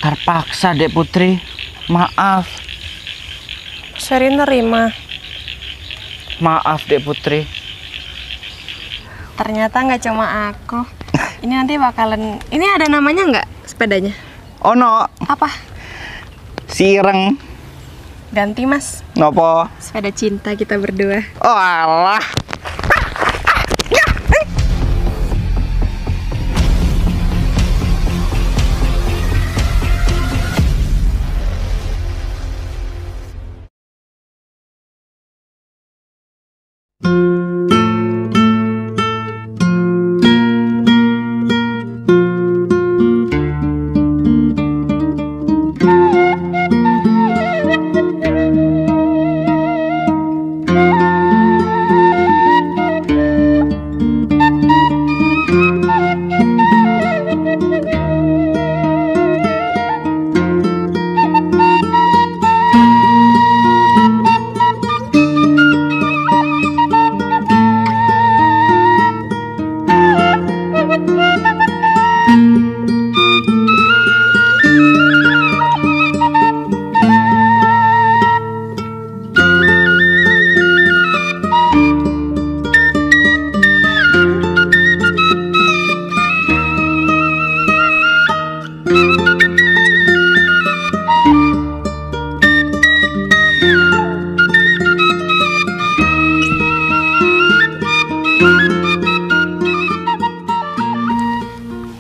Terpaksa, Dek Putri. Maaf. Seri nerima. Maaf, Dek Putri. Ternyata nggak cuma aku. Ini nanti bakalan... Ini ada namanya nggak sepedanya? Ono. Apa? Sireng. Ganti, Mas. Nopo? Sepeda cinta kita berdua. Oh alah.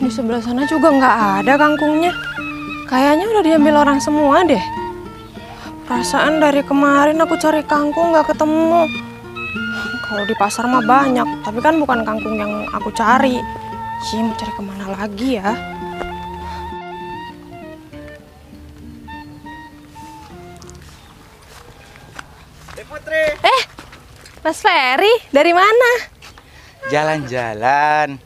Di sebelah sana juga nggak ada kangkungnya. Kayaknya udah diambil orang semua deh. Perasaan dari kemarin aku cari kangkung nggak ketemu. Kalau di pasar mah banyak, tapi kan bukan kangkung yang aku cari. Mau cari kemana lagi ya? Dek Putri. Mas Ferry, dari mana? Jalan-jalan.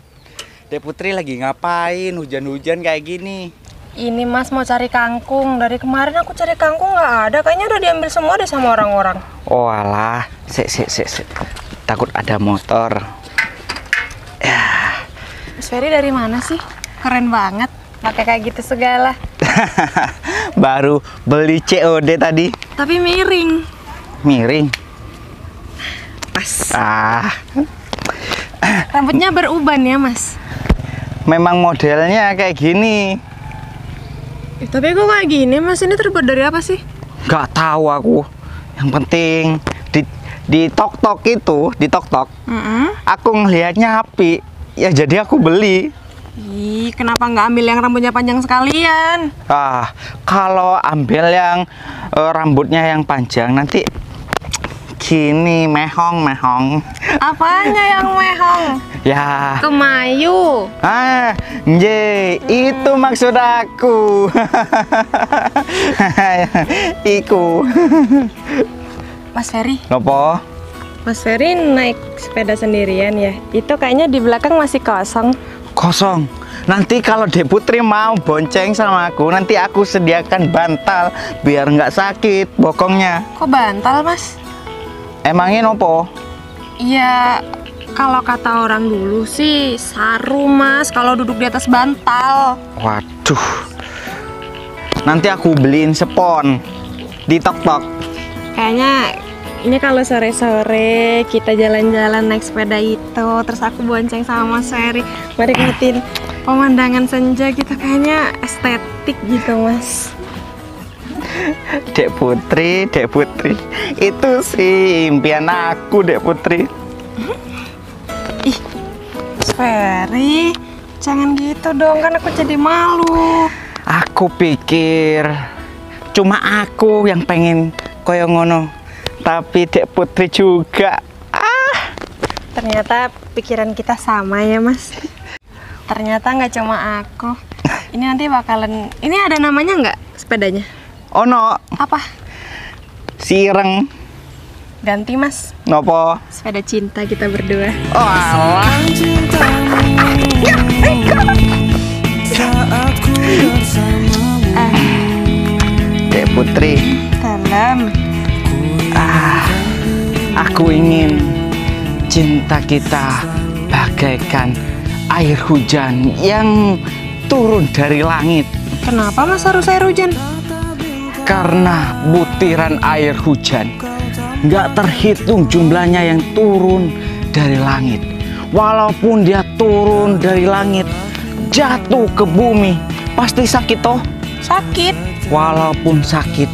Dek Putri lagi ngapain? Hujan-hujan kayak gini. Ini Mas mau cari kangkung. Dari kemarin aku cari kangkung nggak ada. Kayaknya udah diambil semua deh sama orang-orang. Oh alah. Sik. Takut ada motor. Mas Ferry dari mana sih? Keren banget. Pakai kayak gitu segala. Baru beli COD tadi. Tapi miring. Miring. Pas. Rambutnya Rambutnya beruban ya, Mas? memang modelnya kayak gini. Tapi kok kayak gini, Mas? Ini terbuat dari apa sih? Gak tahu aku. Yang penting di tok-tok itu, di tok-tok. Aku ngelihatnya api. Ya jadi aku beli. Ih, kenapa nggak ambil yang rambutnya panjang sekalian? Kalau ambil yang rambutnya yang panjang nanti gini mehong. Apanya yang mehong? Ya. Kemayu. Itu maksud aku. Iku. Mas Ferry, Nopo? Mas Ferry naik sepeda sendirian ya? Itu kayaknya di belakang masih kosong. Kosong. Nanti kalau Dek Putri mau bonceng sama aku, nanti aku sediakan bantal biar nggak sakit bokongnya. Kok bantal, Mas? Emangnya nopo? Iya, kalau kata orang dulu sih saru, Mas, kalau duduk di atas bantal. Waduh. Nanti aku beliin spon di tok-tok. Kayaknya ini kalau sore-sore kita jalan-jalan naik sepeda itu, terus aku bonceng sama Mas Ferry, mari ngeliatin pemandangan senja gitu, kayaknya estetik gitu, Mas. Dek Putri, itu sih impian aku, Dek Putri. Ih, Mas Ferry, jangan gitu dong, kan aku jadi malu. Aku pikir cuma aku yang pengen koyo ngono, tapi Dek Putri juga. Ternyata pikiran kita sama ya, Mas. Ternyata nggak cuma aku. Ini nanti bakalan... Ini ada namanya nggak sepedanya? Ono. Apa? Sireng. Ganti, Mas. Nopo? Sepeda cinta kita berdua. Oh alah. Dek Putri. Dalam. Aku ingin cinta kita bagaikan air hujan yang turun dari langit. Kenapa Mas harus air hujan? Karena butiran air hujan nggak terhitung jumlahnya yang turun dari langit. Walaupun dia turun dari langit, jatuh ke bumi, pasti sakit toh? Sakit. Walaupun sakit,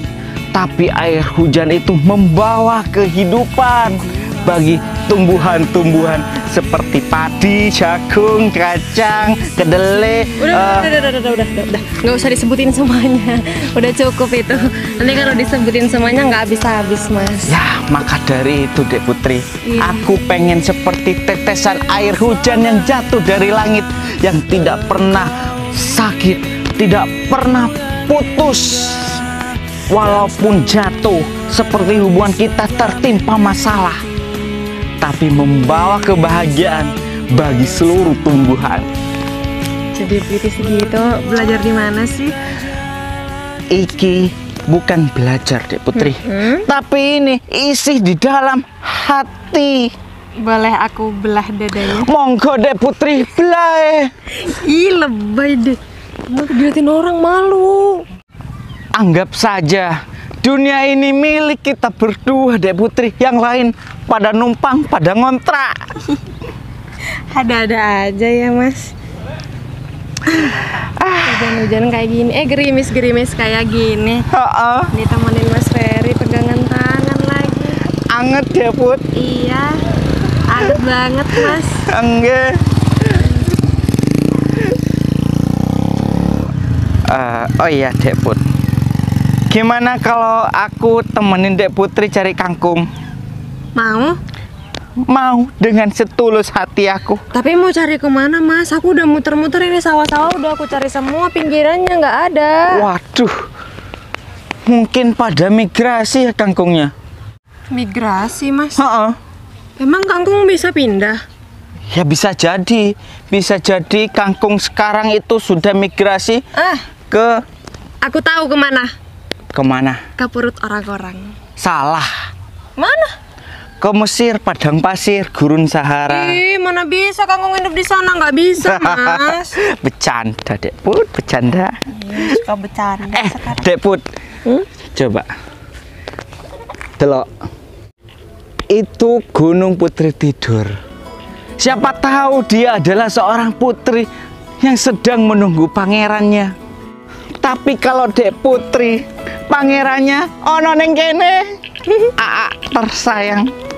tapi air hujan itu membawa kehidupan bagi tumbuhan-tumbuhan seperti padi, jagung, kacang, kedelai. Udah. Nggak usah disebutin semuanya. Udah cukup itu. Nanti kalau disebutin semuanya nggak habis-habis, Mas. Ya, maka dari itu, Dek Putri, aku pengen seperti tetesan air hujan yang jatuh dari langit, yang tidak pernah sakit, tidak pernah putus. Walaupun jatuh, seperti hubungan kita tertimpa masalah, tapi membawa kebahagiaan bagi seluruh tumbuhan. Jadi puitis gitu, belajar di mana sih? Iki bukan belajar, Dek Putri, tapi ini isi di dalam hati. Boleh aku belah dadanya? Monggo, Dek Putri, belah. Ih, lebay deh. Kamu diliatin orang, malu. Anggap saja dunia ini milik kita berdua, Dek Putri. Yang lain pada numpang, pada ngontrak. Ada-ada aja ya, Mas. Hujan-hujan kayak gini, gerimis-gerimis kayak gini. Ditemenin Mas Ferry, pegangan tangan lagi. Anget, Dek Put. Iya, anget banget, Mas. Enggak. Oh iya, Dek Put. Gimana kalau aku temenin Dek Putri cari kangkung? Mau? Mau, dengan setulus hati aku. Tapi mau cari kemana, Mas? Aku udah muter-muter ini sawah-sawah, udah aku cari semua, pinggirannya nggak ada. Waduh, mungkin pada migrasi ya kangkungnya. Migrasi, Mas? Heeh. Emang kangkung bisa pindah? Ya bisa jadi kangkung sekarang itu sudah migrasi ke Aku tahu kemana. kemana? Ke perut orang-orang. Salah. Mana? Ke Mesir, padang pasir, gurun Sahara. Ih, mana bisa kangkung hidup di sana? Nggak bisa, Mas. Bercanda, Dek Put, bercanda. Iya, suka bercanda sekarang. Dek Put, coba delok. Itu Gunung Putri Tidur. Siapa tahu dia adalah seorang putri yang sedang menunggu pangerannya. Tapi kalau Dek Putri, pangerannya ono neng kene. Tersayang.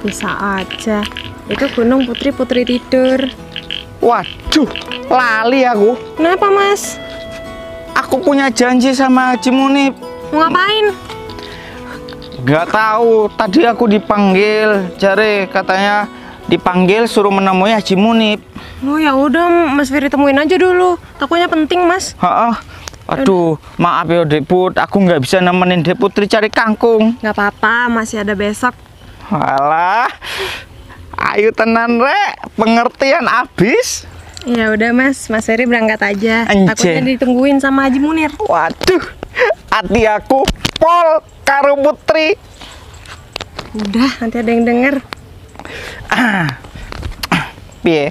Bisa aja. Itu Gunung Putri Tidur. Waduh, lali aku. Kenapa, Mas? Aku punya janji sama Haji Munib. Mau ngapain? Gak tahu. Tadi aku dipanggil, jare katanya dipanggil suruh menemui Haji Munib. Oh ya udah, Mas Ferry temuin aja dulu. Takutnya penting, Mas. Aduh, maaf ya Dek Put, aku nggak bisa nemenin Dek Putri cari kangkung. Nggak apa-apa, masih ada besok. Walah, ayo tenan rek, pengertian abis. Ya udah, Mas Ferry berangkat aja. Ence. Takutnya ditungguin sama Haji Munir. Waduh, hati aku pol karo Putri. Udah, nanti ada yang denger. Piye?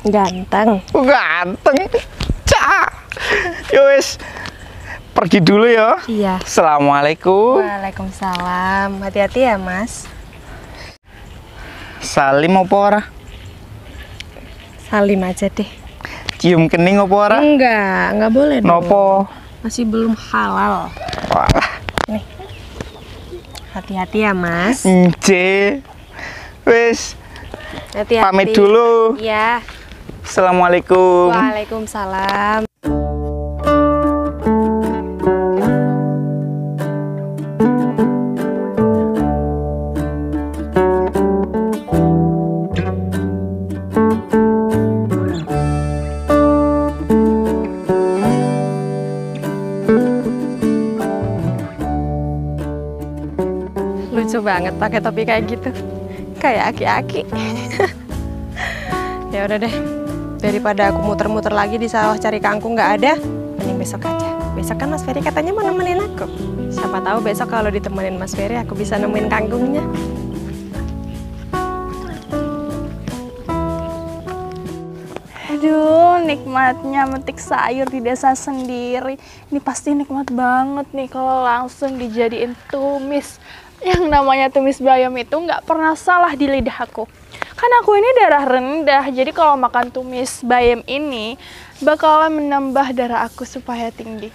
Ganteng. Ganteng. Cak. Yowes, pergi dulu ya. Iya. Assalamualaikum. Waalaikumsalam. Hati-hati ya, Mas. Salim apa ora? Salim aja deh. Cium kening apa ora? Enggak boleh dong. Nopo? Masih belum halal. Walah. Nih. Hati-hati ya, Mas. Nce. Wes, Hati-hati. pamit dulu. Iya. Assalamualaikum. Waalaikumsalam. Lucu banget pakai topi kayak gitu. Kayak aki-aki. Ya udah deh. Daripada aku muter-muter lagi di sawah cari kangkung nggak ada, mending besok aja. Besok kan Mas Ferry katanya mau nemenin aku. Siapa tahu besok kalau ditemenin Mas Ferry aku bisa nemuin kangkungnya. Aduh, nikmatnya metik sayur di desa sendiri. Ini pasti nikmat banget nih kalau langsung dijadiin tumis. Yang namanya tumis bayam itu nggak pernah salah di lidah aku. Kan aku ini darah rendah, jadi kalau makan tumis bayam ini bakalan menambah darah aku supaya tinggi.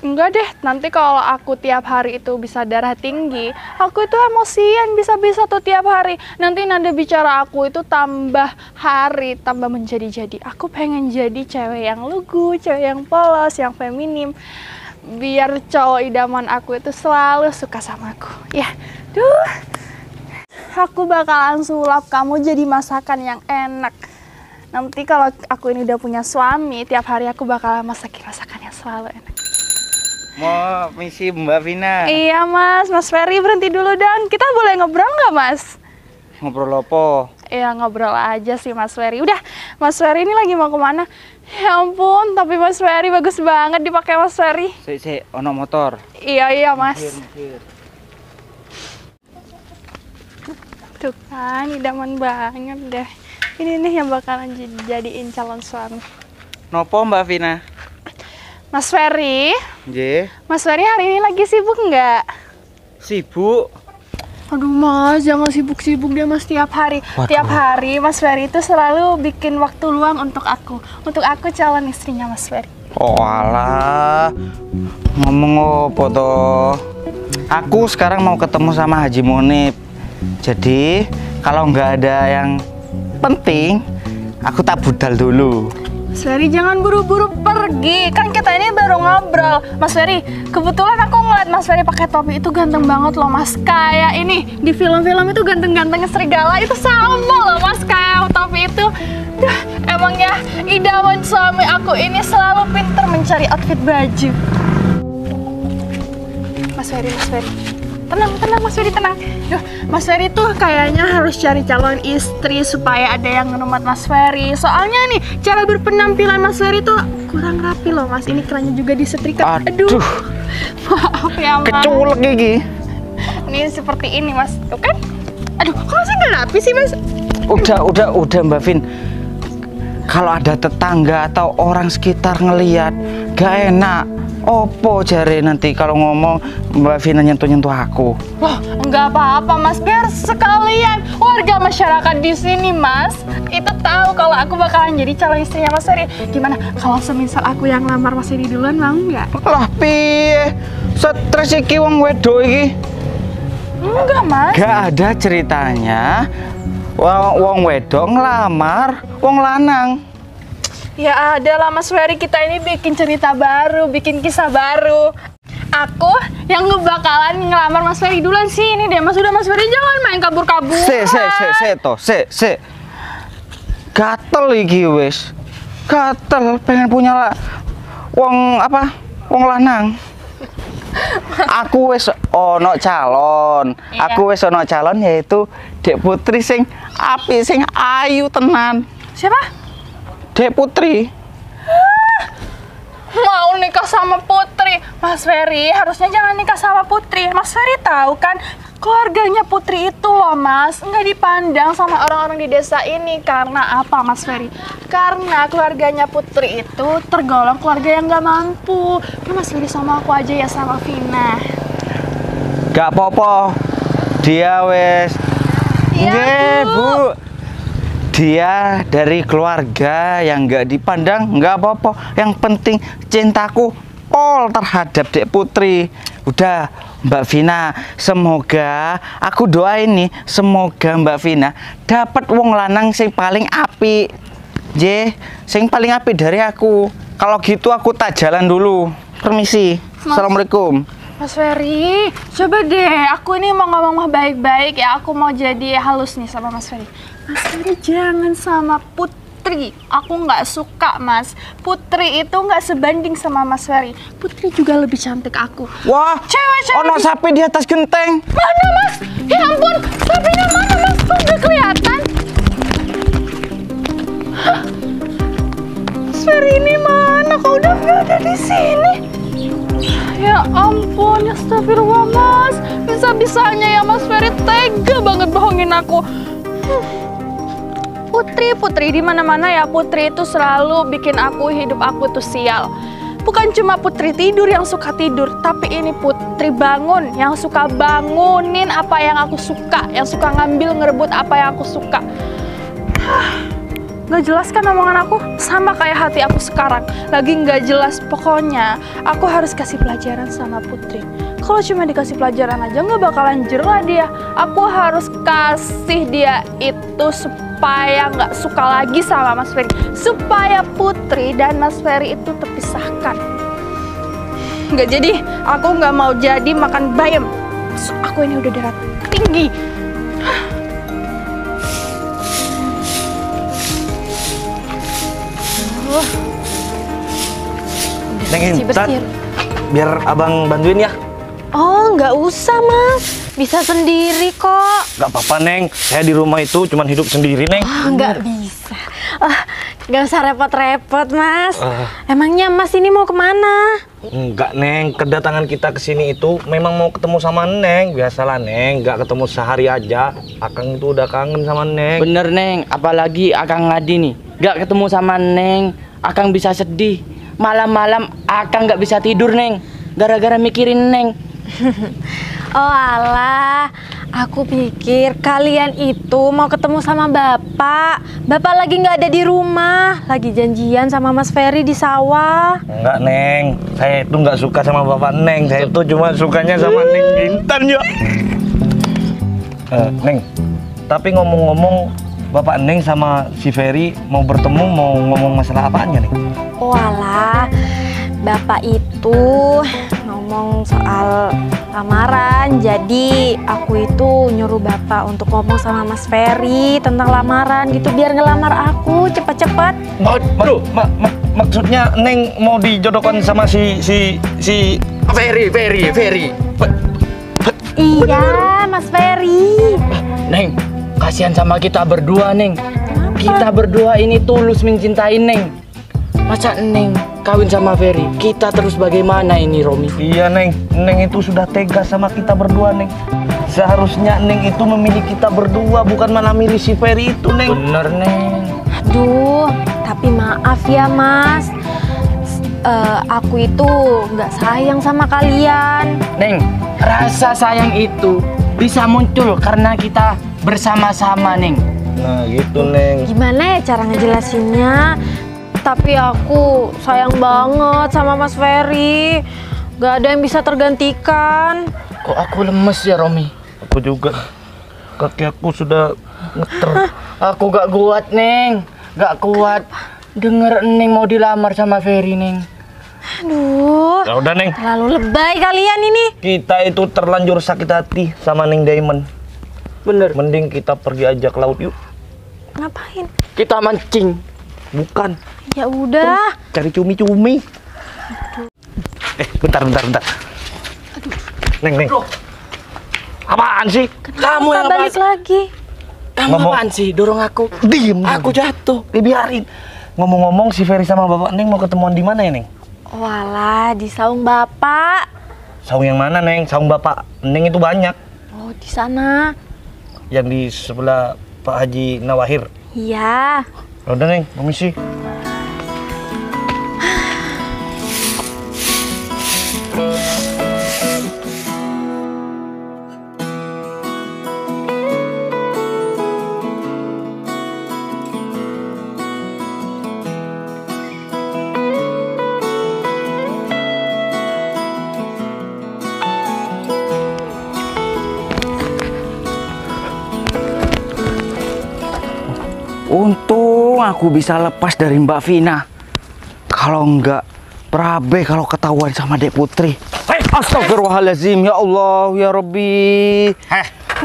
Enggak deh, nanti kalau aku tiap hari itu bisa darah tinggi, aku itu emosian bisa-bisa tuh tiap hari. Nanti nada bicara aku itu tambah hari, tambah menjadi-jadi. Aku pengen jadi cewek yang lugu, cewek yang polos, yang feminim. Biar cowok idaman aku itu selalu suka sama aku. Ya, duh. Aku bakalan sulap kamu jadi masakan yang enak. Nanti kalau aku ini udah punya suami, tiap hari aku bakalan masakin masakan yang selalu enak. Mau misi Mbak Vina. Iya mas, Mas Ferry berhenti dulu dong. Kita boleh ngobrol nggak mas? Ngobrol apa? Iya ngobrol aja sih Mas Ferry. Udah, Mas Ferry ini lagi mau kemana? Ya ampun, tapi Mas Ferry bagus banget dipakai Mas Ferry. Sik, ono motor. Iya mas. Mikir. Tuh kan, idaman banget deh. Ini nih yang bakalan jadiin calon suami. Nopo Mbak Vina? Mas Ferry, Nggih. Mas Ferry hari ini lagi sibuk nggak? Sibuk. Aduh mas, jangan sibuk-sibuk deh mas tiap hari. Waduh. Tiap hari Mas Ferry itu selalu bikin waktu luang untuk aku. Untuk aku calon istrinya Mas Ferry. Oh alah. Ngomong apa toh? Aku sekarang mau ketemu sama Haji Munib. Jadi kalau nggak ada yang penting, aku tak budal dulu. Mas Ferry jangan buru-buru pergi, kan kita ini baru ngobrol. Mas Ferry, kebetulan aku ngeliat Mas Ferry pakai topi itu ganteng banget loh mas. Kayak ini di film-film itu ganteng-gantengnya serigala itu sama loh mas, kayak topi itu. Duh, emangnya idaman suami aku ini selalu pinter mencari outfit baju. Mas Ferry, tenang Mas Ferry, tenang. Duh, Mas Ferry tuh kayaknya harus cari calon istri supaya ada yang ngerumat Mas Ferry. Soalnya nih, cara berpenampilan Mas Ferry tuh kurang rapi loh Mas. Ini kerannya juga disetrika. Aduh. Maaf ya Mas. Keculek gigi. Ini seperti ini Mas, tuh kan? Aduh, kok masih nggak rapi sih Mas? Udah Mbak Vin. Kalau ada tetangga atau orang sekitar ngeliat, gak enak. Opo jare nanti kalau ngomong Mbak Vina nyentuh-nyentuh aku. Wah, nggak apa-apa Mas, biar sekalian warga masyarakat di sini Mas itu tahu kalau aku bakalan jadi calon istrinya Mas Ferry. Gimana kalau semisal aku yang lamar Mas Ferry duluan, mau nggak? Lah piye? Stres iki wong wedok iki. Enggak Mas. Gak ada ceritanya wong wedok ngelamar wong lanang. Ya ada lah Mas Ferry, kita ini bikin cerita baru, bikin kisah baru. Aku yang bakalan ngelamar Mas Ferry duluan sih. Ini deh Mas, udah Mas Ferry jangan main kabur-kabur. Se. Gatel iki wis. Gatel pengen punya wong apa? Wong lanang. Aku wis ono calon. Iya. Aku wis ono calon yaitu Dek Putri sing apik, sing ayu tenan. Siapa? Dek Putri. Mau nikah sama Putri. Mas Ferry harusnya jangan nikah sama Putri. Mas Ferry tahu kan keluarganya Putri itu loh Mas, nggak dipandang sama orang-orang di desa ini. Karena apa Mas Ferry? Karena keluarganya Putri itu tergolong keluarga yang nggak mampu. Nah, Mas Ferry sama aku aja ya, sama Vina. Gak apa-apa. Dia wes. Iya, Nggih, Bu. Bu. Dia dari keluarga yang nggak dipandang, nggak apa-apa. Yang penting cintaku pol terhadap Dek Putri. Udah, Mbak Vina, semoga aku doain nih, semoga Mbak Vina dapat wong lanang sing paling apik. Sing paling apik dari aku. Kalau gitu aku tak jalan dulu. Permisi. Assalamualaikum. Mas Ferry, coba deh, aku ini mau ngomong baik-baik ya, aku mau jadi halus nih sama Mas Ferry. Mas Ferry jangan sama Putri, aku nggak suka Mas. Putri itu nggak sebanding sama Mas Ferry. Putri juga lebih cantik aku. Wah, Cewek-cewek ono sapi di atas genteng. mana Mas? Ya ampun, sapinya mana Mas? Kok nggak kelihatan? Hah? Mas Ferry ini mana? Kok udah nggak ada di sini? Ya ampun, astagfirullah Mas. Bisa-bisanya ya Mas Ferry tega banget bohongin aku. Putri di mana-mana ya. Putri itu selalu bikin hidup aku tuh sial. Bukan cuma Putri tidur yang suka tidur, tapi ini Putri bangun yang suka bangunin apa yang aku suka, yang suka ngambil ngerebut apa yang aku suka. Gak jelas kan omongan aku? Sama kayak hati aku sekarang, lagi gak jelas. Pokoknya aku harus kasih pelajaran sama Putri. Kalau cuma dikasih pelajaran aja gak bakalan jerah dia. Aku harus kasih dia itu supaya gak suka lagi sama Mas Ferry, supaya Putri dan Mas Ferry itu terpisahkan. Gak jadi, aku gak mau jadi makan bayam. Aku ini udah darah tinggi. Neng Intan, biar abang bantuin ya. Oh, nggak usah Mas, bisa sendiri kok. Gak apa-apa Neng, saya di rumah itu cuman hidup sendiri Neng. Nggak bisa. Nggak usah repot-repot Mas. Emangnya Mas ini mau kemana? Enggak Neng, kedatangan kita ke sini itu memang mau ketemu sama Neng. Biasalah Neng, nggak ketemu sehari aja. Akang itu udah kangen sama Neng. Bener Neng, apalagi Akang Ngadi nih, gak ketemu sama Neng, Akang bisa sedih. Malam-malam Akang gak bisa tidur Neng, gara-gara mikirin Neng. Oh alah, aku pikir kalian itu mau ketemu sama Bapak. Bapak lagi nggak ada di rumah, lagi janjian sama Mas Ferry di sawah. Enggak Neng, saya itu nggak suka sama bapak Neng. Saya itu cuma sukanya sama Neng Intan ya. Neng, tapi ngomong-ngomong, bapak Neng sama si Ferry mau bertemu, mau ngomong masalah apaan ya Neng? Oh alah, Bapak itu ngomong soal lamaran. Jadi aku itu nyuruh Bapak untuk ngomong sama Mas Ferry tentang lamaran gitu, biar ngelamar aku cepet-cepet. Maksudnya Neng mau dijodohkan sama si Ferry. Iya, Mas Ferry. Neng, kasihan sama kita berdua Neng. Kita berdua ini tulus mencintai Neng. Masa Neng kawin sama Ferry, kita terus bagaimana ini Romi? Iya Neng, Neng itu sudah tega sama kita berdua Neng. Seharusnya Neng itu memilih kita berdua, bukan malah milih si Ferry itu Neng. Bener Neng. Aduh, tapi maaf ya Mas, aku itu nggak sayang sama kalian. Neng, rasa sayang itu bisa muncul karena kita bersama-sama Neng. Nah gitu Neng. Gimana ya cara ngejelasinnya? Tapi aku sayang banget sama Mas Ferry. Gak ada yang bisa tergantikan. Kok aku lemes ya Romi? Aku juga, kaki aku sudah ngeter. Aku gak kuat Neng, gak kuat denger Neng mau dilamar sama Ferry Neng. Aduh, Ya udah Neng, terlalu lebay kalian ini. kita itu terlanjur sakit hati sama Neng Diamond. Bener. Mending kita pergi aja ke laut yuk. Ngapain? Kita mancing. Bukan, Ya udah. cari cumi-cumi. Bentar. Neng. Apaan sih? Kamu yang balik lagi. Kamu apaan sih dorong aku? Diem. Aku jatuh. Dibiarin. Ngomong-ngomong, si Ferry sama bapak Neng mau ketemuan di mana ya Neng? Walah, di saung Bapak. Saung yang mana Neng? Saung bapak Neng itu banyak. Oh, di sana. Yang di sebelah Pak Haji Nawahir. Iya. Udah Neng, permisi. Untung aku bisa lepas dari Mbak Vina. Kalau enggak, Prabe kalau ketahuan sama Dek Putri. Astagfirullahaladzim, ya Allah, ya Rabbi.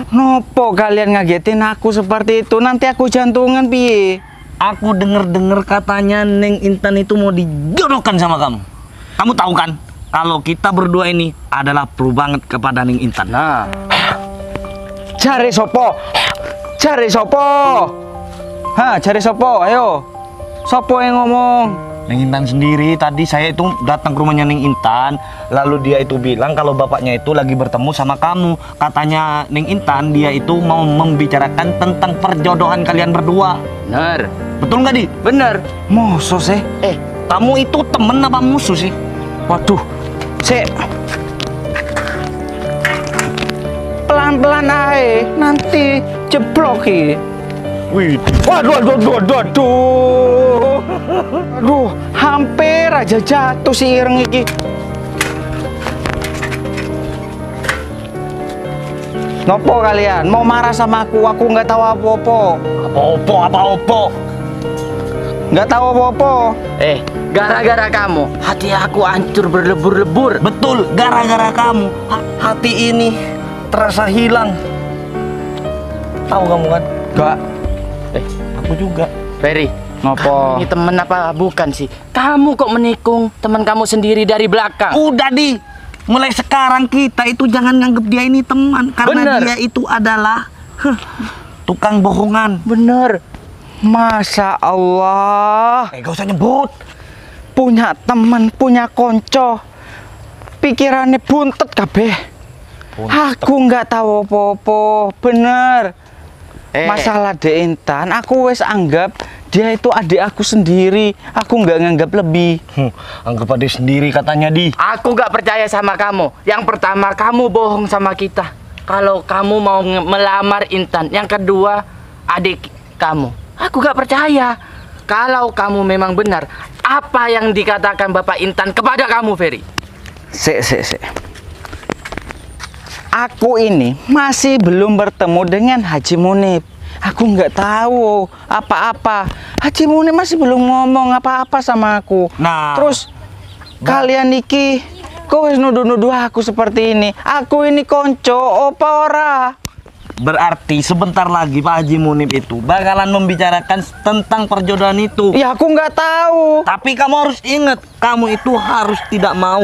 Nopo kalian ngagetin aku seperti itu? Nanti aku jantungan piye? Aku denger-denger katanya Neng Intan itu mau dijodohkan sama kamu. Kamu tahu kan kalau kita berdua ini adalah pro banget kepada Neng Intan. Nah, cari sopo, cari sopo. Cari sopo, ayo. Sopo yang ngomong. Neng Intan sendiri tadi saya itu datang ke rumahnya Neng Intan, lalu dia itu bilang kalau bapaknya itu lagi bertemu sama kamu. Katanya Neng Intan dia itu mau membicarakan tentang perjodohan kalian berdua. Bener. Betul nggak, Di? Bener. Mosok sih? Kamu itu temen apa musuh sih? Waduh, sik. Pelan-pelan aja, nanti jeblok iki. Wih, Waduh. Aduh, hampir aja jatuh si ireng iki. Nopo kalian? Mau marah sama aku? Aku nggak tahu apa-apa. apa-opo. Nggak tahu apa-apa. Gara-gara kamu, hati aku hancur berlebur-lebur. Betul, gara-gara kamu hati ini terasa hilang. Tahu kamu kan? Nggak. Aku juga. Ferry, Ngopo? ini temen apa bukan sih? Kamu kok menikung teman kamu sendiri dari belakang? Udah, Di. Mulai sekarang kita itu jangan nganggep dia ini teman, karena Bener. dia itu adalah tukang bohongan. Bener. Masa Allah, Gak usah nyebut. punya teman, punya konco, pikirannya buntet kabeh. Aku nggak tahu apa-apa, bener. Masalah Dek Intan, aku wes anggap dia itu adik aku sendiri. Aku nggak nganggap lebih. Anggap adik sendiri katanya, Di. Aku gak percaya sama kamu. Yang pertama, kamu bohong sama kita. Kalau kamu mau melamar Intan. Yang kedua, adik kamu. Aku gak percaya. Kalau kamu memang benar, apa yang dikatakan Bapak Intan kepada kamu, Ferry? Sik. Aku ini masih belum bertemu dengan Haji Munib. Aku nggak tahu apa-apa. Haji Munib masih belum ngomong apa-apa sama aku. Nah. Terus kalian iki kok wis nuduh-nuduh aku seperti ini? Aku ini konco apa ora? Berarti sebentar lagi Pak Haji Munib itu bakalan membicarakan tentang perjodohan itu. Ya aku nggak tahu. Tapi kamu harus ingat, kamu itu harus tidak mau.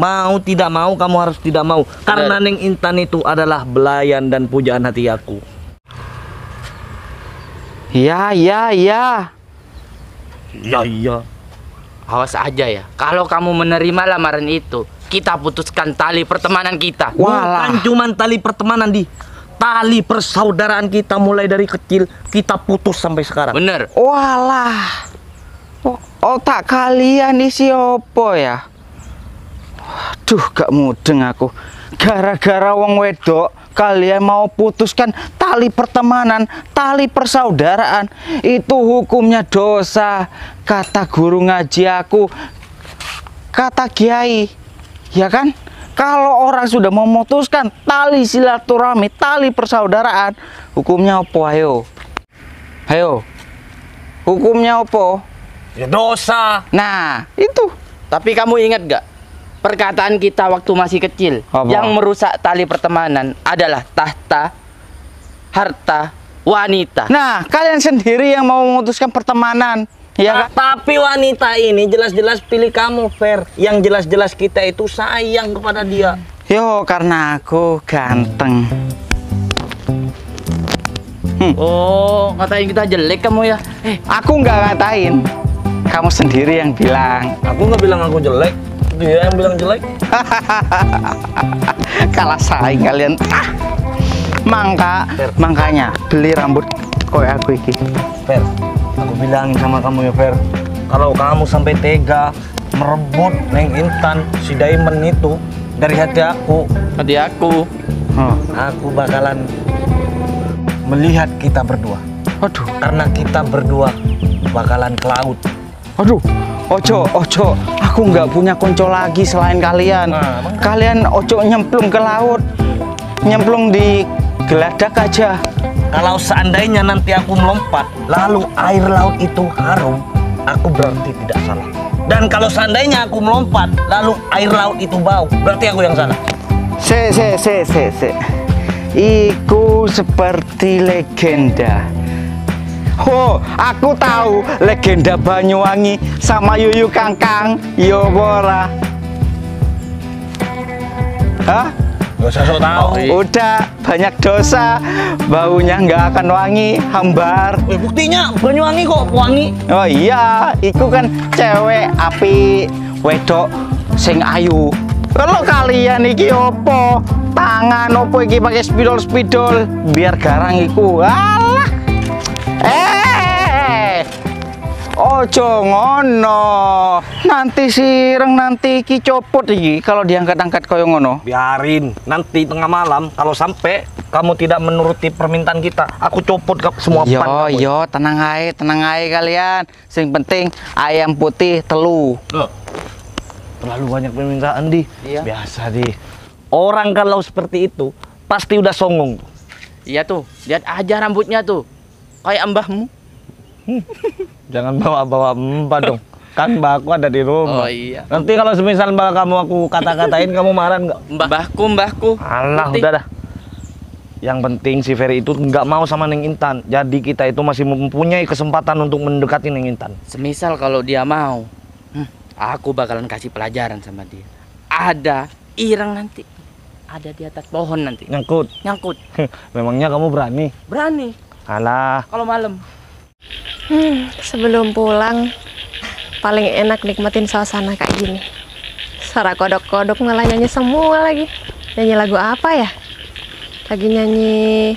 Mau tidak mau, kamu harus tidak mau. Karena Neng Intan itu adalah belayan dan pujaan hati aku. Ya. Iya. Awas aja ya. Kalau kamu menerima lamaran itu, kita putuskan tali pertemanan kita. Bukan cuman tali pertemanan, Di. Tali persaudaraan kita mulai dari kecil kita putus sampai sekarang. Bener. Walah. Otak kalian isi opo ya? Waduh, gak mudeng aku. Gara-gara wong wedok kalian mau putuskan tali pertemanan, tali persaudaraan. Itu hukumnya dosa. Kata guru ngaji aku, kata kiai, ya kan? Kalau orang sudah memutuskan tali silaturahmi, tali persaudaraan, hukumnya apa? Ayo. Hukumnya apa? Ya dosa. Nah, itu. Tapi kamu ingat gak? Perkataan kita waktu masih kecil. Apa? Yang merusak tali pertemanan adalah tahta, harta, wanita. Nah, kalian sendiri yang mau memutuskan pertemanan, ya kan? Tapi wanita ini jelas-jelas pilih kamu, Fer. Yang jelas-jelas kita itu sayang kepada dia. Yo, karena aku ganteng. Oh, ngatain kita jelek kamu ya? Aku nggak ngatain. Kamu sendiri yang bilang. Aku nggak bilang aku jelek. Dia yang bilang jelek. Kalah saing kalian. Makanya beli rambut kayak aku iki. Fer, aku bilangin sama kamu ya, Fer. Kalau kamu sampai tega merebut Neng Intan, si Diamond itu dari hati aku, Tadi aku. aku bakalan melihat kita berdua. Waduh, Karena kita berdua bakalan ke laut. waduh. Ojo, aku nggak punya konco lagi selain kalian. Nah, emang? Kalian ojo nyemplung ke laut, nyemplung di geladak aja. Kalau seandainya nanti aku melompat, lalu air laut itu harum, aku berarti tidak salah. Dan kalau seandainya aku melompat, lalu air laut itu bau, berarti aku yang salah. Se. Iku seperti legenda. Oh, aku tahu legenda Banyuwangi sama Yuyu Kangkang. Yo ora. Hah? Gak usah sok tahu. Udah banyak dosa, baunya nggak akan wangi, hambar. Buktinya Banyuwangi kok wangi. Oh iya, iku kan cewek api wedok sing ayu. Kalau kalian iki opo? Tangan opo iki pakai spidol biar garang iku. Alah. Ojo ngono. Nanti sireng nanti iki copot iki kalau diangkat-angkat koyo ngono. Biarin, nanti tengah malam kalau sampai kamu tidak menuruti permintaan kita, aku copot semua pan kamu. Yo, tenang ae kalian. Sing penting ayam putih telu. Loh, terlalu banyak permintaan di. Iya. Biasa di. Orang kalau seperti itu pasti udah songong. Iya tuh, lihat aja rambutnya tuh. Kayak mbahmu. Jangan bawa-bawa mbak dong. Kan mbak aku ada di rumah. Oh iya. Nanti kalau semisal mbak kamu aku kata-katain kamu marah nggak? Mbahku. Alah, Putih. udah dah. Yang penting si Ferry itu nggak mau sama Neng Intan. Jadi kita itu masih mempunyai kesempatan untuk mendekati Neng Intan. Semisal kalau dia mau, aku bakalan kasih pelajaran sama dia. Ada ireng nanti. Ada di atas pohon nanti. Nyangkut. Memangnya kamu berani? Berani. Alah. Kalau malam. Sebelum pulang, paling enak nikmatin suasana kayak gini. Suara kodok-kodok malah nyanyi semua lagi. Nyanyi lagu apa ya? Lagi nyanyi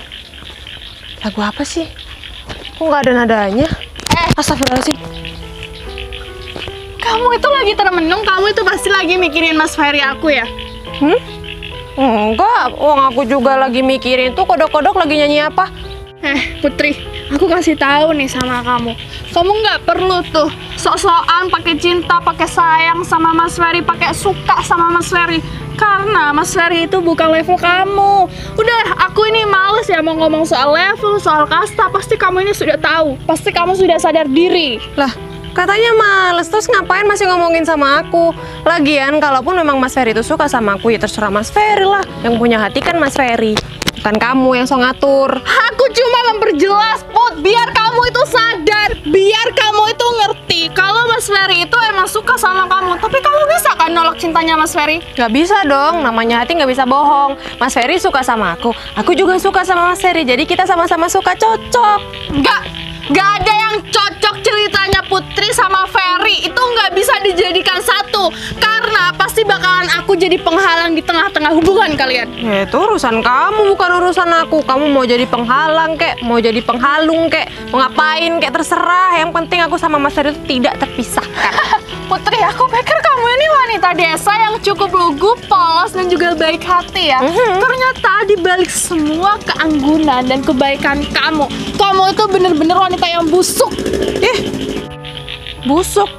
lagu apa sih? Kok nggak ada nadanya? Astagfirullahaladzim. Kamu itu lagi termenung, kamu itu pasti lagi mikirin Mas Ferry aku ya? Enggak, aku juga lagi mikirin tuh kodok-kodok lagi nyanyi apa. Putri, aku kasih tahu nih sama kamu. Kamu nggak perlu tuh sok-sokan pakai cinta, pakai sayang sama Mas Ferry, pakai suka sama Mas Ferry. Karena Mas Ferry itu bukan level kamu. Udah, aku ini males ya mau ngomong soal level, soal kasta. Pasti kamu ini sudah tahu. Pasti kamu sudah sadar diri. Lah, katanya males, terus ngapain masih ngomongin sama aku? Lagian, kalaupun memang Mas Ferry itu suka sama aku, ya terserah Mas Ferry lah. Yang punya hati kan Mas Ferry, bukan kamu yang so ngatur. Aku cuma memperjelas, Put, biar kamu itu sadar, biar kamu itu ngerti kalau Mas Ferry itu emang suka sama kamu. Tapi kamu bisa kan nolak cintanya Mas Ferry? Gak bisa dong, namanya hati gak bisa bohong. Mas Ferry suka sama aku juga suka sama Mas Ferry. Jadi kita sama-sama suka, cocok. Gak ada yang cocok ceritanya Putri sama Ferry. Itu nggak bisa dijadikan satu. Karena pasti bakalan aku jadi penghalang di tengah-tengah hubungan kalian. Ya itu urusan kamu, bukan urusan aku. Kamu mau jadi penghalang kek, mau jadi penghalung kek, mau ngapain kek, terserah. Yang penting aku sama Mas Ferry itu tidak terpisahkan. Putri, aku pikir kamu ini wanita desa yang cukup lugu, polos, dan juga baik hati ya. Ternyata di balik semua keanggunan dan kebaikan kamu itu bener-bener wanita yang busuk. Busuk?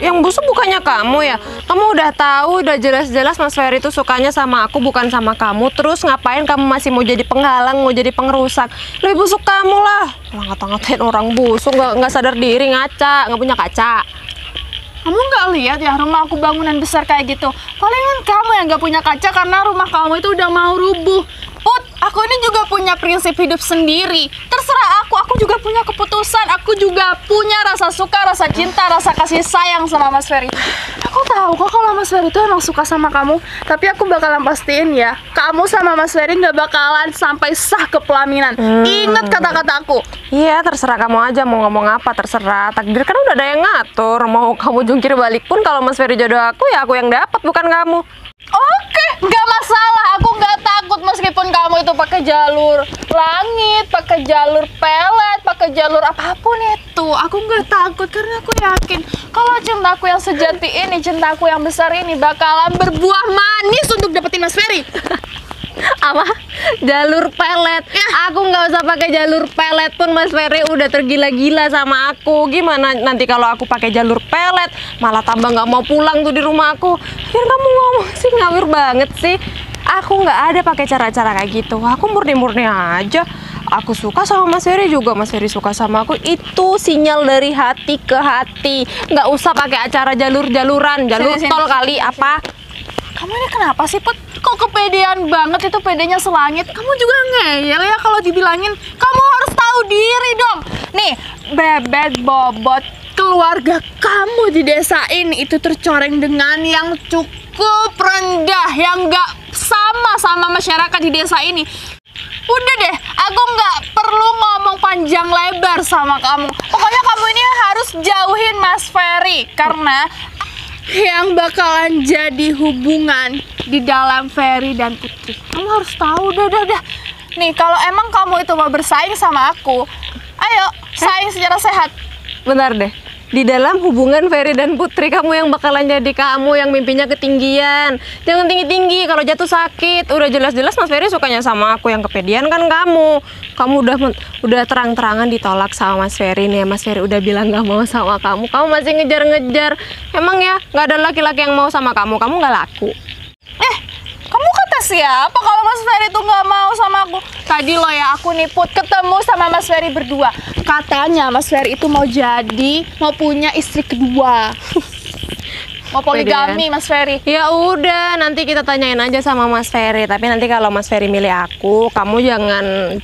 Yang busuk bukannya kamu ya? Kamu udah tahu, udah jelas-jelas Mas Ferry itu sukanya sama aku, bukan sama kamu. Terus ngapain kamu masih mau jadi penghalang, mau jadi pengerusak? Lebih busuk kamu lah. Lah ngata-ngatain orang busuk, nggak sadar diri, ngaca, nggak punya kaca. Kamu nggak lihat ya rumah aku bangunan besar kayak gitu? Palingan kamu yang nggak punya kaca karena rumah kamu itu udah mau rubuh. Put, aku ini juga punya prinsip hidup sendiri. Terserah aku juga punya keputusan. Aku juga punya rasa suka, rasa cinta, rasa kasih sayang sama Mas Ferry. Aku tahu kok kalau Mas Ferry itu emang suka sama kamu. Tapi aku bakalan pastiin ya, kamu sama Mas Ferry nggak bakalan sampai sah ke pelaminan. Ingat kata-kata aku. Iya, terserah kamu aja mau ngomong apa, terserah. Takdir kan udah ada yang ngatur. Mau kamu jungkir balik pun kalau Mas Ferry jodoh aku, ya aku yang dapat, bukan kamu. Oke, nggak masalah. Aku nggak takut meskipun kamu itu pakai jalur langit, pakai jalur pelet, pakai jalur apapun itu. Aku nggak takut karena aku yakin kalau cintaku yang sejati ini, cintaku yang besar ini bakalan berbuah manis untuk dapetin Mas Ferry. Apa? Jalur pelet? Aku nggak usah pakai jalur pelet pun Mas Ferry udah tergila-gila sama aku. Gimana nanti kalau aku pakai jalur pelet, malah tambah nggak mau pulang tuh di rumah aku. Biar kamu ngomong sih, ngawur banget sih. Aku nggak ada pakai cara-cara kayak gitu. Aku murni-murni aja. Aku suka sama Mas Ferry juga, Mas Ferry suka sama aku. Itu sinyal dari hati ke hati. Nggak usah pakai acara jalur-jaluran, jalur tol kali apa. Kamu ini kenapa sih, Put? Kok kepedean banget, itu pedenya selangit. Kamu juga ngeyel ya kalau dibilangin. Kamu harus tahu diri dong. Nih, bebet bobot keluarga kamu di desa ini itu tercoreng dengan yang cukup rendah, yang nggak sama masyarakat di desa ini. Udah deh, aku nggak perlu ngomong panjang lebar sama kamu. Pokoknya kamu ini harus jauhin Mas Ferry, karena yang bakalan jadi hubungan di dalam Ferry dan Putri, kamu harus tahu. Udah. Nih, kalau emang kamu itu mau bersaing sama aku, ayo saing secara sehat. Bentar deh. Di dalam hubungan Ferry dan Putri, kamu yang bakalan jadi kamu yang mimpinya ketinggian. Jangan tinggi-tinggi, kalau jatuh sakit. Udah jelas-jelas Mas Ferry sukanya sama aku, yang kepedean kan kamu. Kamu udah terang-terangan ditolak sama Mas Ferry nih. Mas Ferry udah bilang gak mau sama kamu. Kamu masih ngejar-ngejar. Emang ya gak ada laki-laki yang mau sama kamu gak laku. Kamu kata siapa kalau Mas Ferry tuh nggak mau sama aku? Tadi lo ya, aku nih Put ketemu sama Mas Ferry berdua. Katanya Mas Ferry itu mau punya istri kedua. Mau poligami Mas Ferry. Ya udah, nanti kita tanyain aja sama Mas Ferry. Tapi nanti kalau Mas Ferry milih aku, kamu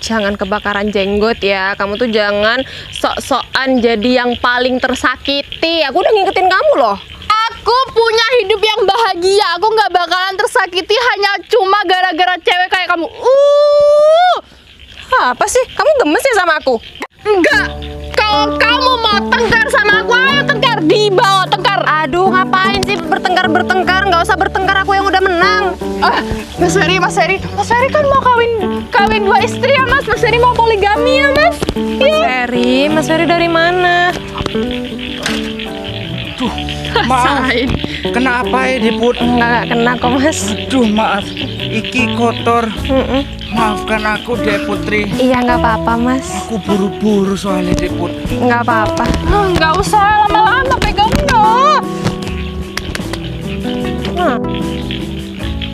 jangan kebakaran jenggot ya. Kamu tuh jangan sok-sokan jadi yang paling tersakiti. Aku udah ngingetin kamu loh. Aku punya hidup yang bahagia. Aku nggak bakalan tersakiti hanya cuma gara-gara cewek kayak kamu. Apa sih? Kamu gemes ya sama aku? Enggak. Kalau kamu mau tengkar sama aku, ayo tengkar. Di bawah tengkar. Aduh, ngapain sih bertengkar? Nggak usah bertengkar, aku yang udah menang. Mas Ferry kan mau kawin 2 istri ya Mas. Mas Ferry mau poligami ya Mas. Mas Ferry dari mana? Maaf, kenapa ya Diput? Nggak kena kok Mas. Aduh maaf, iki kotor. Maafkan aku Dek Putri. Iya nggak apa-apa Mas. Aku buru-buru soalnya Diput. Nggak apa-apa. Nggak usah lama-lama pegangnya.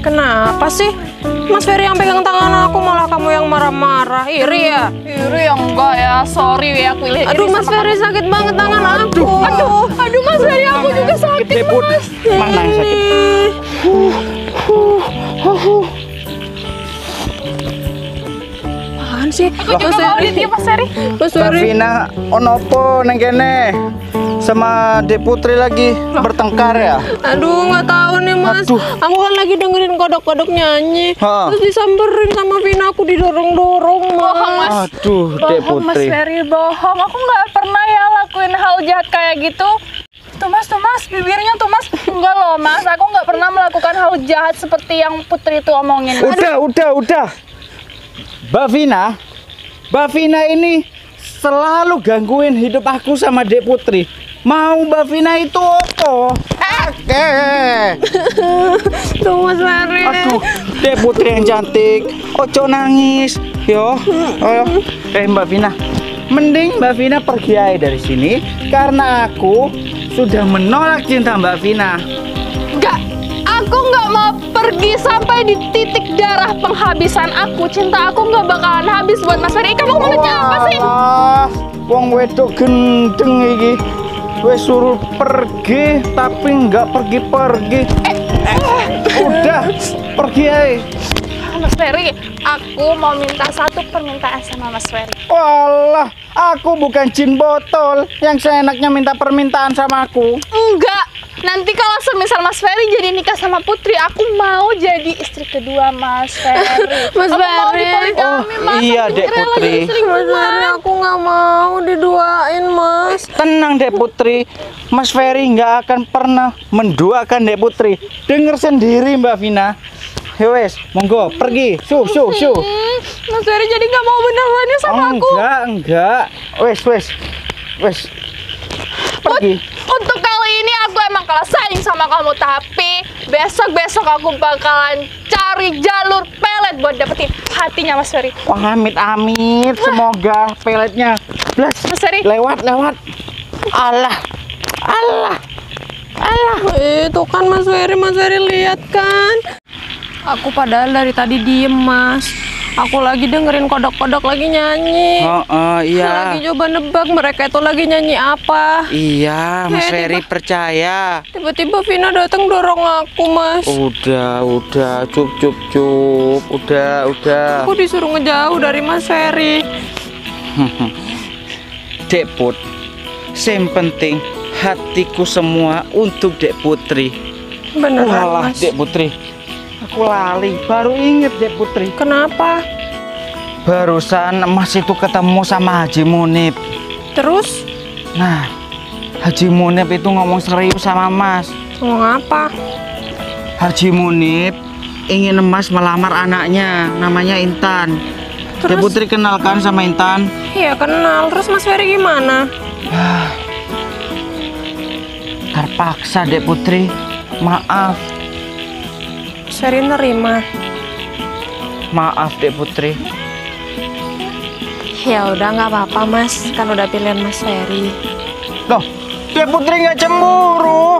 Kenapa sih? Mas Ferry yang pegang tangan aku, malah kamu yang marah-marah. Iri ya? Iri ya enggak ya, sorry ya aku iri. Aduh Mas Ferry sakit banget tangan aku. Aduh Mas Ferry, aku juga sakit Diput, Mas. mana yang sakit? Apaan sih? Aku juga mau dia Mas Ferry. Mas Ferry. Vina, onopo neng kene sama Dek Putri lagi bertengkar ya? Aduh, nggak tahu nih Mas. Aduh. Aku kan lagi dengerin kodok-kodok nyanyi. Ha. Terus disamperin sama Vina, aku didorong-dorong Bohong Mas. Mas. Aduh, Dek Bohong Mas Putri. Ferry, bohong. Aku nggak pernah ya lakuin hal jahat kayak gitu. Tuh Mas, bibirnya tuh Mas. Enggak loh Mas, aku nggak pernah melakukan hal jahat seperti yang Putri itu omongin. Mas. Udah. Mbak Vina ini selalu gangguin hidup aku sama Dek Putri. Mau Mbak Vina itu apa? Tuh Mas Ferry. Aduh, Dek Putri yang cantik. Ojo nangis, yo. Mbak Vina, mending Mbak Vina pergi aja dari sini karena aku sudah menolak cinta Mbak Vina. Enggak, aku nggak mau pergi sampai di titik darah penghabisan aku. Cinta aku nggak bakalan habis buat Mas Ferry. Kamu maunya apa sih? Wong wedok gendeng iki. Wes suruh pergi tapi nggak pergi-pergi. Udah, pergi aja. Mas Ferry, aku mau minta satu permintaan sama Mas Ferry. Walah, aku bukan jin botol yang seenaknya minta permintaan sama aku. Enggak, nanti kalau semisal Mas Ferry jadi nikah sama Putri, aku mau jadi istri kedua Mas Ferry. Mas Aku mau Ferry. dipoligami, Mas. Iya, Aku Dek rela Putri. jadi istri Mas kedua. Ferry, aku nggak mau diduain Mas. Tenang Dek Putri, Mas Ferry nggak akan pernah menduakan Dek Putri. Dengar sendiri Mbak Vina. Wes, monggo pergi. Mas Ferry jadi nggak mau benerannya sama aku. Enggak. Wes. Pergi. Untuk kali ini aku emang kalah saing sama kamu, tapi besok aku bakalan cari jalur pelet buat dapetin hatinya Mas Ferry. Wah, amit. Semoga peletnya blas. Mas Ferry, Lewat. Allah. Itu kan Mas Ferry lihat kan? Aku padahal dari tadi diem Mas. Aku lagi dengerin kodok-kodok lagi nyanyi. Iya. Lagi coba nebak mereka itu lagi nyanyi apa. Iya, Mas Eh, Ferry percaya. Tiba-tiba Vina datang dorong aku Mas. Udah, cup. Udah. Aku disuruh ngejauh dari Mas Ferry. Dek Put, yang penting hatiku semua untuk Dek Putri. Beneran Walah, Mas. Dek Putri. Aku lali, baru inget Dek Putri. Kenapa? Barusan Mas itu ketemu sama Haji Munib. Terus? Nah, Haji Munib itu ngomong serius sama Mas. Ngomong apa? Haji Munib ingin Mas melamar anaknya, namanya Intan. Dek Putri kenalkan sama Intan. Iya kenal. Terus Mas Ferry gimana? Terpaksa Dek Putri, maaf. Mas Ferry nerima. Maaf Dek Putri. Ya udah nggak apa-apa Mas, kan udah pilihan Mas Ferry. Loh, Dek Putri nggak cemburu.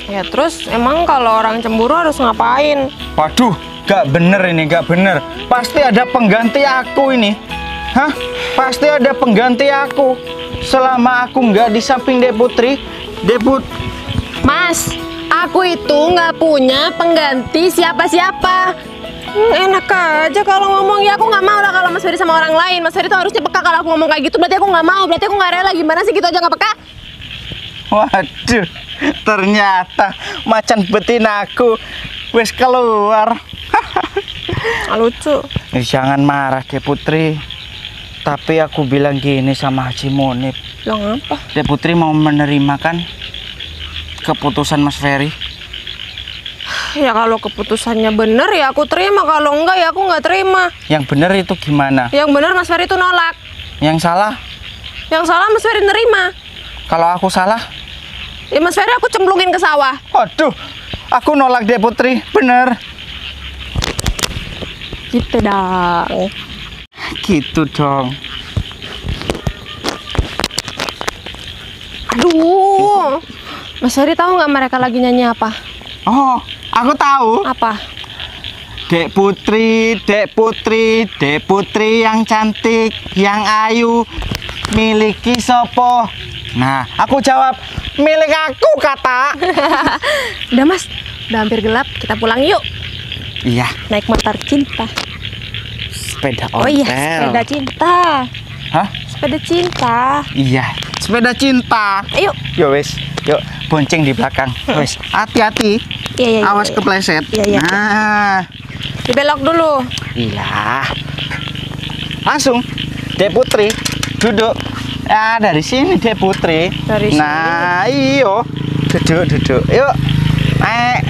Ya terus emang kalau orang cemburu harus ngapain? Waduh, gak bener ini, gak bener. Pasti ada pengganti aku ini. Hah? Pasti ada pengganti aku. Selama aku nggak di samping Dek Putri, Mas, aku itu nggak punya pengganti siapa-siapa. Enak aja kalau ngomong. Ya aku nggak mau lah kalau Mas Ferry sama orang lain. Mas Ferry tuh harusnya peka kalau aku ngomong kayak gitu. Berarti aku nggak mau. Berarti aku nggak rela. Gimana sih gitu aja nggak peka? Waduh, ternyata macan betina aku wis keluar. Lucu. Jangan marah Dek Putri. Tapi aku bilang gini sama Haji Munib. Bilang apa? Dek Putri mau menerima kan keputusan Mas Ferry? Ya kalau keputusannya bener ya aku terima. Kalau enggak ya aku nggak terima. Yang bener itu gimana? Yang bener Mas Ferry itu nolak. Yang salah? Yang salah Mas Ferry nerima. Kalau aku salah? Ya Mas Ferry aku cemplungin ke sawah. Waduh, aku nolak Dek Putri, bener. Gitu dong. Gitu dong. Aduh, Mas Ferry tahu nggak mereka lagi nyanyi apa? Oh, aku tahu. Apa? Dek Putri, Dek Putri, Dek Putri yang cantik, yang ayu, miliki sopo. Nah, aku jawab, milik aku kata. Udah Mas, udah hampir gelap, kita pulang yuk. Iya, Naik motor cinta. sepeda Oh ontel. iya, sepeda cinta. Hah? Sepeda cinta. Iya, sepeda cinta. Ayo. Yo wes, yuk bonceng di belakang. Wes, hati-hati. Iya, iya, Awas iya. kepleset. Iya, iya. Nah, Dibelok dulu. iya. Langsung, Dek Putri, duduk. Ah, dari sini Dek Putri. Dari nah, iyo. Duduk. Yuk. Naik.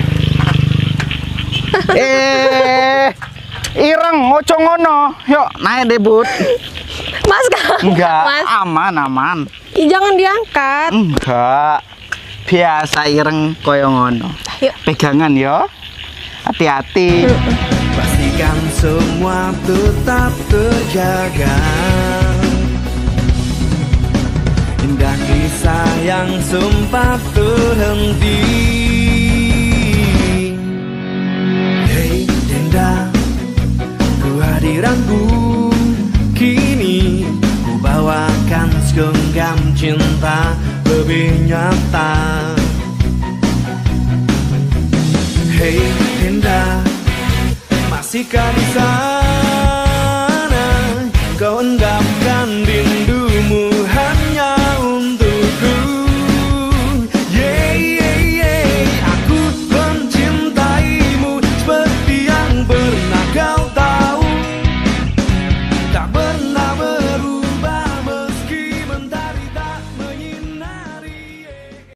Ireng, ojo ngono. Yuk, naik Dek Put. Mas kan? Enggak, Mas, aman. ih, jangan diangkat. Enggak. Biasa ireng koyo ngono. Yuk. Pegangan ya. Hati-hati. Pastikan semua tetap terjaga. Indah kisah yang sempat terhenti. Hei Dinda, kehadiranku kini ku bawakan segenggam cinta lebih nyata. Hei Dinda, masihkah di sana?